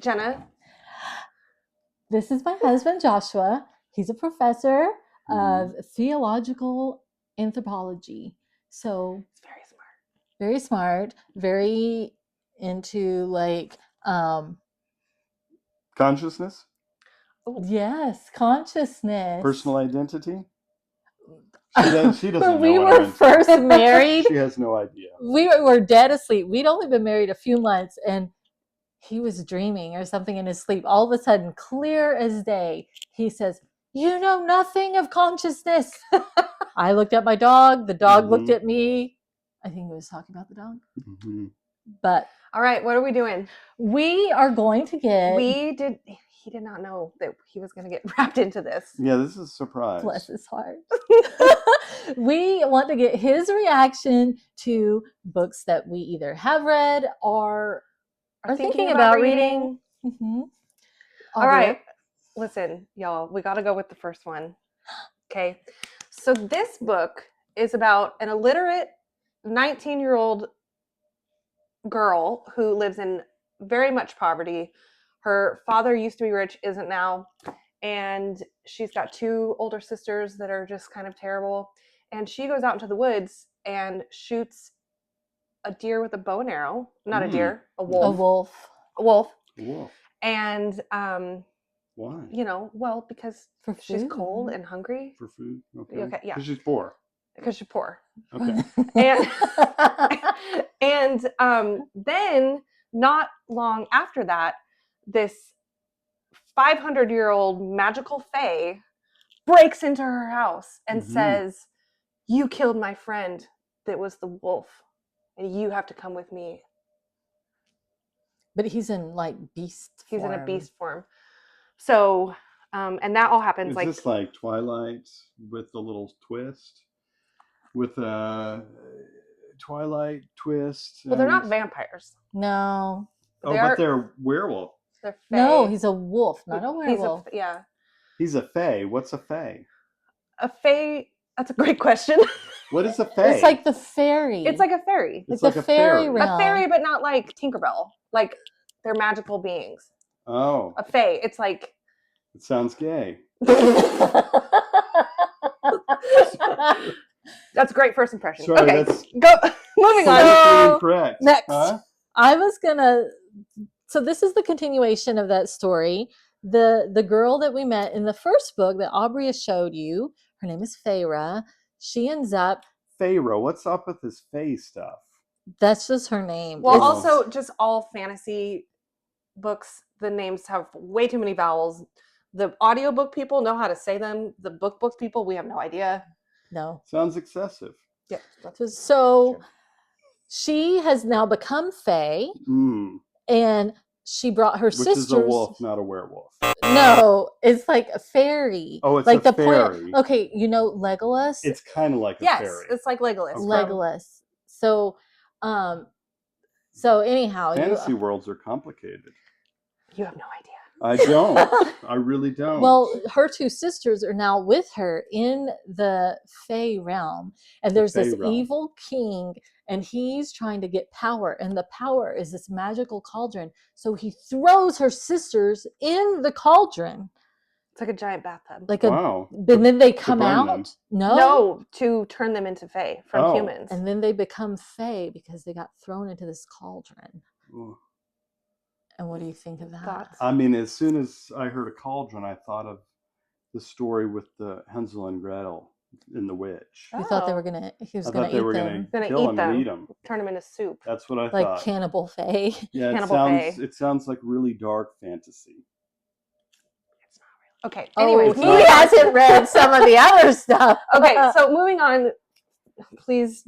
Jenna. This is my husband, Joshua. He's a professor of theological anthropology. So It's very smart. Very smart, very into like consciousness. Yes, consciousness. Personal identity. She doesn't when know we what were first married, she has no idea. We were dead asleep. We'd only been married a few months, and he was dreaming or something in his sleep. All of a sudden, clear as day, he says, "You know nothing of consciousness." I looked at my dog. The dog looked at me. I think he was talking about the dog. But all right, what are we doing? We are going to get. He did not know that he was going to get wrapped into this. Yeah, this is a surprise. Bless his heart. We want to get his reaction to books that we either have read or are thinking about reading. Mm-hmm. All right. Listen, y'all, we got to go with the first one. Okay. So this book is about an illiterate 19-year-old girl who lives in very much poverty. Her father used to be rich, isn't now. And she's got two older sisters that are just kind of terrible. And she goes out into the woods and shoots a deer with a bow and arrow. Not a deer, a wolf. A wolf. And why? You know, well, because she's cold and hungry. For food? Okay. Yeah. Because she's poor. Because she's poor. Okay. And then not long after that, this 500-year-old magical fae breaks into her house and says, "You killed my friend that was the wolf, and you have to come with me." But he's in like beast form. He's in a beast form. So, and that all happens Is this like Twilight with the little twist? With a Twilight twist? Well, they're not vampires. No. But they're werewolf. They're fae. No, he's a wolf, not a werewolf. He's a fae. What's a fae? A fae, that's a great question. What is a fae? It's like the fairy. It's like a fairy. It's like a fairy realm. A fairy, but not like Tinkerbell. Like, they're magical beings. Oh. A fae. It's like... It sounds gay. That's a great first impression. Sorry, okay, that's moving on. Incorrect. Next. Huh? I was gonna... So this is the continuation of that story. The girl that we met in the first book that Aubrea showed you, her name is Feyre. She ends up... Pharaoh. What's up with this fae stuff? That's just her name. Well, also, just all fantasy books, the names have way too many vowels. The audiobook people know how to say them. The book people, we have no idea. No. Sounds excessive. Yeah. So she has now become fae. And she brought her sisters. Which is a wolf, not a werewolf. No, it's like a fairy. Oh, it's like a fairy. Okay, you know Legolas? It's kind of like a fairy. Yes, it's like Legolas. Okay. Legolas. So, anyhow. Fantasy worlds are complicated. You have no idea. I don't. I really don't. Well, her two sisters are now with her in the Fae realm. And there's this evil king, and he's trying to get power. And the power is this magical cauldron. So he throws her sisters in the cauldron. It's like a giant bathtub. Wow. And then they come out. Them. No, to turn them into Fae from humans. And then they become Fae because they got thrown into this cauldron. Ooh. And what do you think of that? Thoughts? I mean, as soon as I heard a cauldron, I thought of the story with the Hansel and Gretel and the witch. You thought he was going to eat them. Kill them and eat them. Turn them into soup. That's what I thought. Like Cannibal Fae. Yeah, it sounds like really dark fantasy. It's not really. Okay, anyways. He hasn't read some of the other stuff. Okay, so moving on. Please,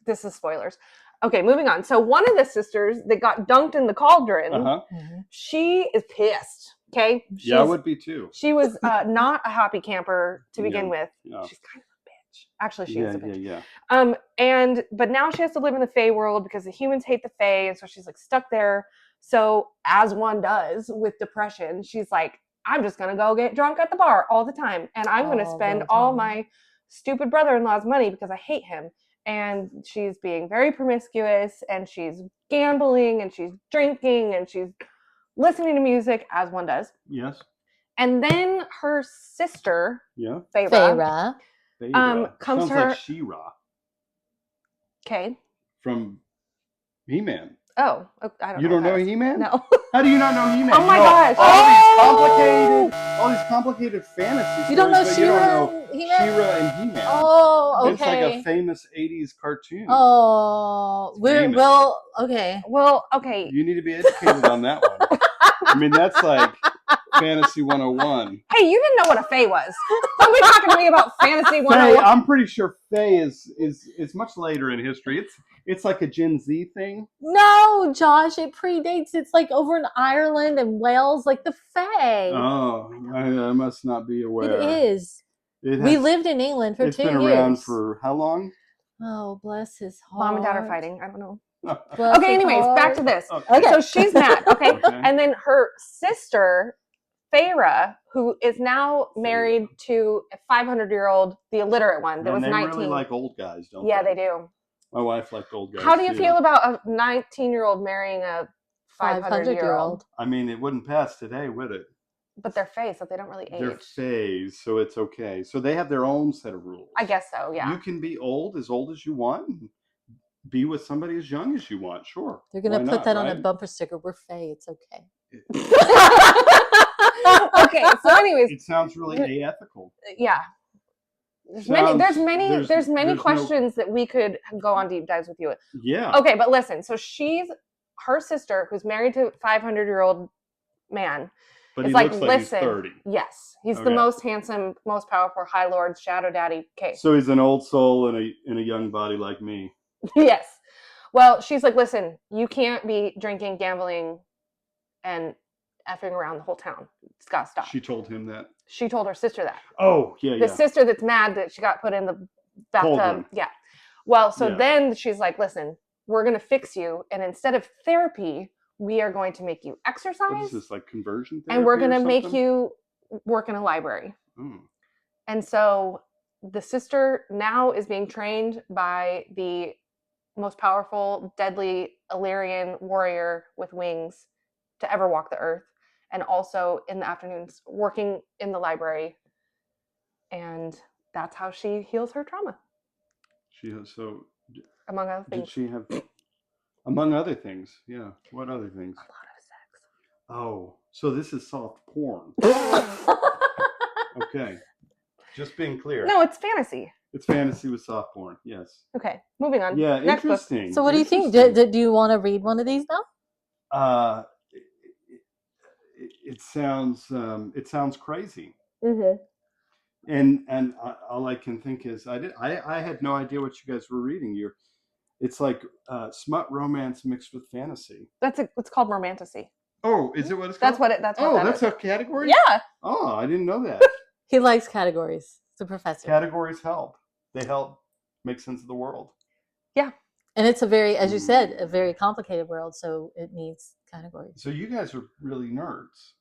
this is spoilers. Okay, moving on. So one of the sisters that got dunked in the cauldron, she is pissed. Okay? I would be too. She was not a happy camper to begin with. Yeah. She's kind of a bitch. Actually, she is a bitch. But now she has to live in the Fae world because the humans hate the Fae, and so she's like stuck there. So as one does with depression, she's like, I'm just gonna go get drunk at the bar all the time, and I'm gonna spend all my stupid brother-in-law's money because I hate him. And she's being very promiscuous, and she's gambling, and she's drinking, and she's listening to music as one does. Yes. And then her sister, Yeah. Feyre, Feyre. comes Sounds to her. like She-Ra Okay. from He-Man. Oh, I don't know. You don't know what that is. He-Man? No. How do you not know He-Man? Oh my You know gosh. all these complicated fantasy You don't know stories, but you don't She-Ra know and He-Man? She-Ra and He-Man. Oh, It's like okay. a famous 80s cartoon. Oh, famous. well, okay. Well, okay. You need to be educated on that one. I mean, that's like Fantasy 101. Hey, you didn't know what a fae was. Don't be talking to me about Fantasy Faye, 101. I'm pretty sure Faye is much later in history. It's like a Gen Z thing. No, Josh, it predates. It's like over in Ireland and Wales, like the Fae. Oh, I must not be aware. It is. We lived in England for 2 years. It's been around for how long? Oh, bless his heart. Mom and Dad are fighting. I don't know. Bless Okay, his anyways, heart. back to this. Okay. So she's mad, okay? Okay. And then her sister, Feyre, who is now married to a 500-year-old, the illiterate one that was they 19. really like old guys, don't Yeah, they? they do. My wife liked old guys. How do you too. feel about a 19-year-old marrying a 500-year-old? I mean, it wouldn't pass today, would it? But they're fae, so they don't really age. They're phase, so it's okay. So they have their own set of rules. I guess so, yeah. You can be old as you want, and be with somebody as young as you want, sure. They're going to Why put not, that on right? a bumper sticker. We're Fae. It's okay. Okay, so anyways. It sounds really aethical. Yeah. There's many questions that we could go on deep dives with you with. Yeah. Okay, but listen. So her sister, who's married to a 500-year-old man, But is he like, looks like listen, he's 30. yes, he's the Okay. most handsome, most powerful High Lord, Shadow Daddy. Okay. So he's an old soul in a young body like me. Yes. Well, she's like, listen, you can't be drinking, gambling, and effing around the whole town. It's got to stop. She told him that. She told her sister that. Oh, yeah, The sister that's mad that she got put in the bathtub. Cauldron. Yeah. Well, so then she's like, listen, we're going to fix you. And instead of therapy, we are going to make you exercise. What is this, like conversion therapy? And we're going to make you work in a library. Oh. And so the sister now is being trained by the most powerful, deadly Illyrian warrior with wings to ever walk the earth. And also in the afternoons working in the library. And that's how she heals her trauma. Among other things. Did she have, among other things, yeah. What other things? A lot of sex. Oh, so this is soft porn. Okay. Just being clear. No, it's fantasy. It's fantasy with soft porn, yes. Okay, moving on. Yeah, Next interesting. book. So what do you think? Do you want to read one of these now? It sounds crazy. Mm-hmm. And all I can think is I had no idea what you guys were reading. It's like smut romance mixed with fantasy. It's called Romantasy. Oh, is it what it's called? That's a category? Yeah. Oh, I didn't know that. He likes categories. It's a professor. Categories help. They help make sense of the world. Yeah. And it's a very, as you said, a very complicated world, so it needs categories. So you guys are really nerds.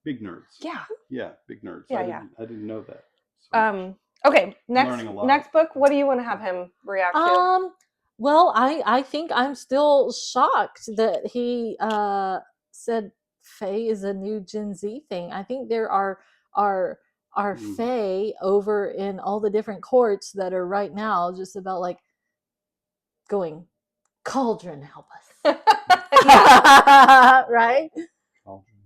Big nerds. Yeah. Yeah, big nerds. Yeah, I didn't know that. So okay, learning a lot. next book, what do you want to have him react to? Well, I think I'm still shocked that he said Fae is a new Gen Z thing. I think there are Fae over in all the different courts that are right now just about like going, Cauldron, help us. Right? Cauldron.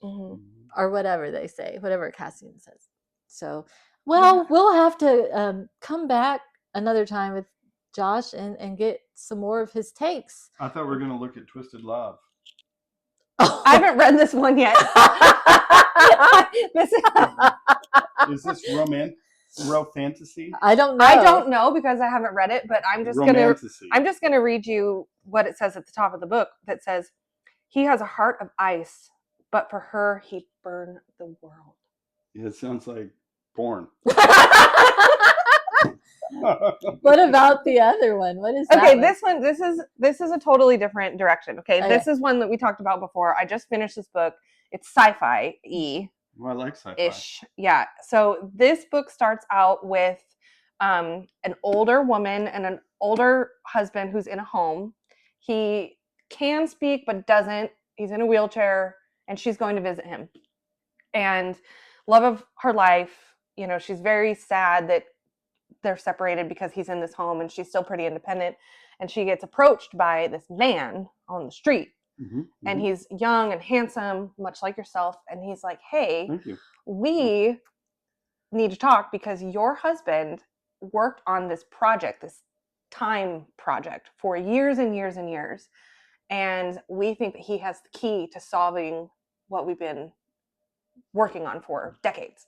Mm-hmm. Or whatever they say, whatever Cassian says. So, well, we'll have to come back another time with Josh and get some more of his takes. I thought we were going to look at Twisted Love. I haven't read this one yet. Is this fantasy? I don't know. I don't know because I haven't read it, but I'm just gonna read you what it says at the top of the book that says, he has a heart of ice, but for her he burned the world. Yeah, it sounds like porn. What about the other one? What is that? Okay, this is a totally different direction. Okay, this is one that we talked about before. I just finished this book. It's sci-fi-y. Well, I like sci-fi. Ish. Yeah. So this book starts out with an older woman and an older husband who's in a home. He can speak but doesn't. He's in a wheelchair and she's going to visit him. And love of her life, you know, she's very sad that they're separated because he's in this home, and she's still pretty independent. And she gets approached by this man on the street. And he's young and handsome, much like yourself. And he's like, hey, Thank you. we need to talk because your husband worked on this project, this time project, for years and years and years. And we think that he has the key to solving what we've been working on for decades.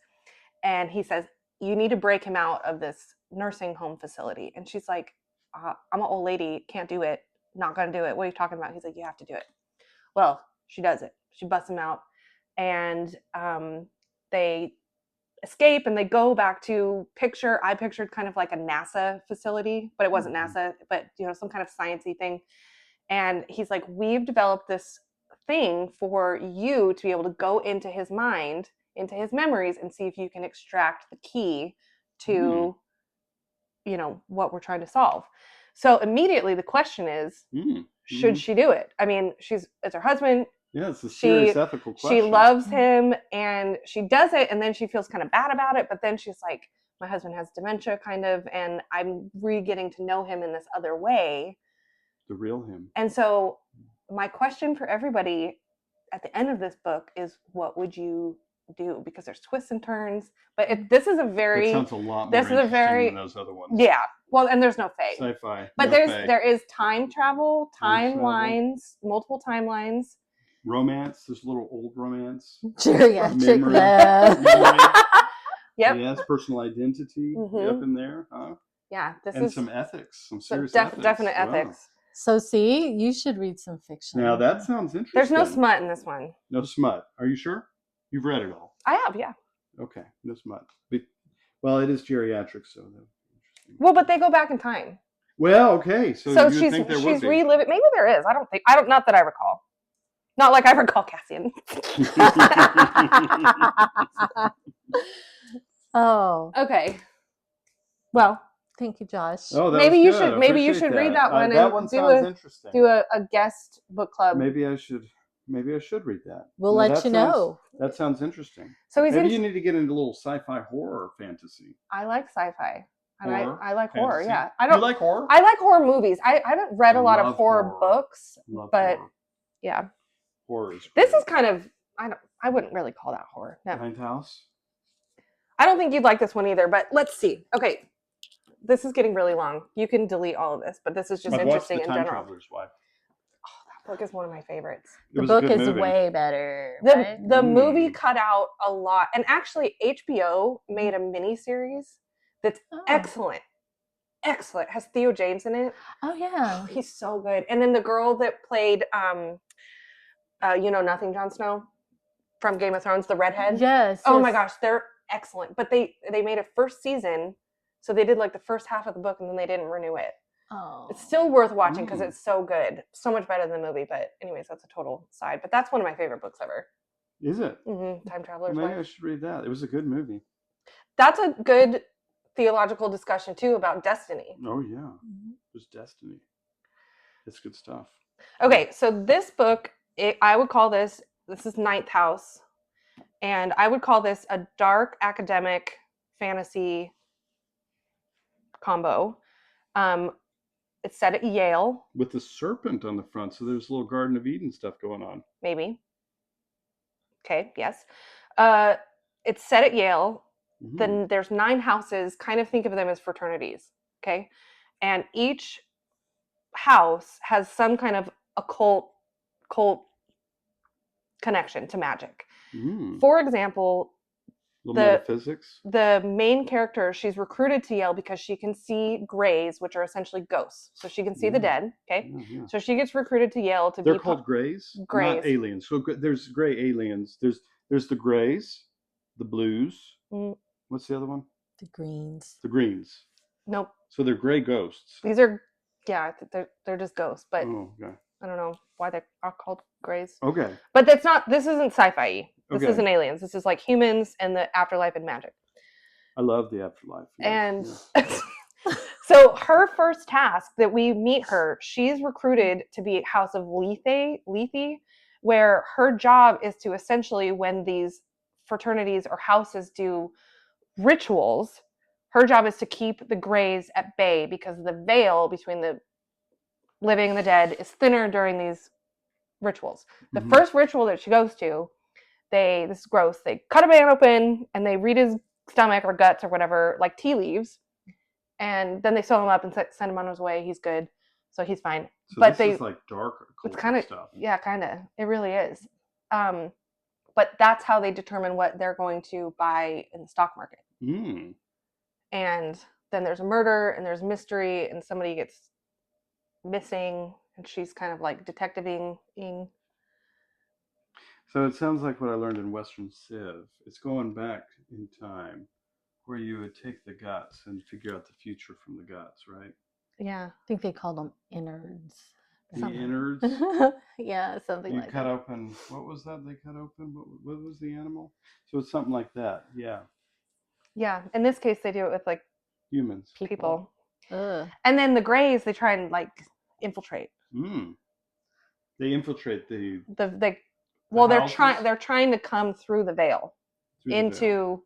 And he says, you need to break him out of this nursing home facility. And she's like, I'm an old lady, can't do it, not gonna do it. What are you talking about? He's like, you have to do it. Well, she does it. She busts him out, and they escape, and they go back to I pictured kind of like a NASA facility, but it wasn't NASA, but you know, some kind of sciencey thing. And he's like, we've developed this thing for you to be able to go into his mind, into his memories, and see if you can extract the key to, you know, what we're trying to solve. So immediately the question is, should she do it? I mean, it's her husband. Yeah, it's a serious ethical question. She loves him, and she does it, and then she feels kind of bad about it, but then she's like, my husband has dementia, kind of, and I'm getting to know him in this other way. The real him. And so my question for everybody at the end of this book is, what would you do? Because there's twists and turns, but this is a very, that sounds a lot more interesting than those other ones. Yeah. Well, and there's no fave. Sci-fi. But there is time travel, timelines, multiple timelines. Romance. There's a little old romance. Geriatric memory. Yep. Yes, personal identity up in there. Huh? Yeah. And some ethics, some serious ethics. Definite ethics. So see, you should read some fiction. Now that sounds interesting. There's no smut in this one. No smut. Are you sure? You've read it all? I have, yeah. Okay, no smut. Well, it is geriatric, so that's interesting. Well, but they go back in time. Well, okay. So you think there she's reliving. Maybe there is. Not that I recall. Not like I recall Cassian. Oh. Okay. Well, thank you, Josh. Oh, maybe you should read that one that and one sounds interesting. do a guest book club. Maybe I should read that. We'll let you know. That sounds interesting. So maybe you need to get into a little sci-fi horror fantasy. I like sci-fi. And I like fantasy? horror, yeah. You like horror? I like horror movies. I haven't read a lot of horror books, but horror. Yeah. Horror is this is kind of, I wouldn't really call that horror. No. Ninth House? I don't think you'd like this one either, but let's see. Okay. This is getting really long. You can delete all of this, but this is just interesting in general. Traveler's Wife. Oh, that book is one of my favorites. The book is way better. The movie cut out a lot. And actually, HBO made a mini series that's excellent. Excellent. It has Theo James in it. Oh, yeah. Oh, he's so good. And then the girl that played, you know nothing, Jon Snow from Game of Thrones, the redhead. Yes. Oh my gosh, they're excellent. But they made a first season, so they did like the first half of the book, and then they didn't renew it. Oh. It's still worth watching because it's so good, so much better than the movie. But anyways, that's a total side. But that's one of my favorite books ever. Is it? Time Traveler's Maybe Wife. I should read that. It was a good movie. That's a good theological discussion too about destiny. Oh yeah, there's destiny. It's good stuff. Okay, so this book, I would call this is Ninth House, and I would call this a dark academic fantasy combo. It's set at Yale. With the serpent on the front, so there's a little Garden of Eden stuff going on. Maybe. Okay, yes. It's set at Yale. Then there's 9 houses. Kind of think of them as fraternities, okay? And each house has some kind of occult connection to magic. For example, metaphysics. The main character, she's recruited to Yale because she can see greys, which are essentially ghosts. So she can see the dead, okay? Yeah. So she gets recruited to Yale to They're called greys? Greys. Not aliens. So there's gray aliens. There's the greys, the blues. What's the other one? The greens. The greens. Nope. So they're gray ghosts. These are, they're just ghosts, but okay. I don't know why they are called greys. Okay. But this isn't sci-fi. This isn't aliens. This is like humans and the afterlife and magic. I love the afterlife. Yes. And so her first task that we meet her, she's recruited to be House of Lethe, where her job is to essentially, when these fraternities or houses do rituals, her job is to keep the Greys at bay because the veil between the living and the dead is thinner during these rituals. The first ritual that she goes to, this is gross, they cut a man open and they read his stomach or guts or whatever, like tea leaves, and then they sew him up and send him on his way. He's good, so he's fine. So but this is like dark it's kind of stuff. Yeah, kind of, it really is. But that's how they determine what they're going to buy in the stock market. And then there's a murder and there's mystery and somebody gets missing and she's kind of like detectiving. So it sounds like what I learned in Western Civ. It's going back in time where you would take the guts and figure out the future from the guts, right? Yeah. I think they called them innards. The innards? Yeah, something you like cut that. open, what was that they cut open? What was the animal? So it's something like that, yeah. Yeah, in this case they do it with like humans. People. Ugh. And then the Greys, they try and like infiltrate. They infiltrate the they're trying to come through the veil into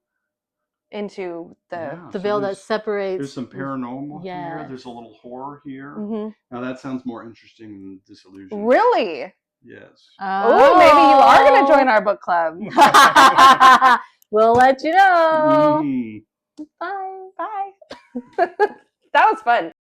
the veil that separates. There's some paranormal here. There's a little horror here. Now that sounds more interesting than Disillusion. Really? Yes. Oh, maybe you are going to join our book club. We'll let you know. Bye. Bye. That was fun.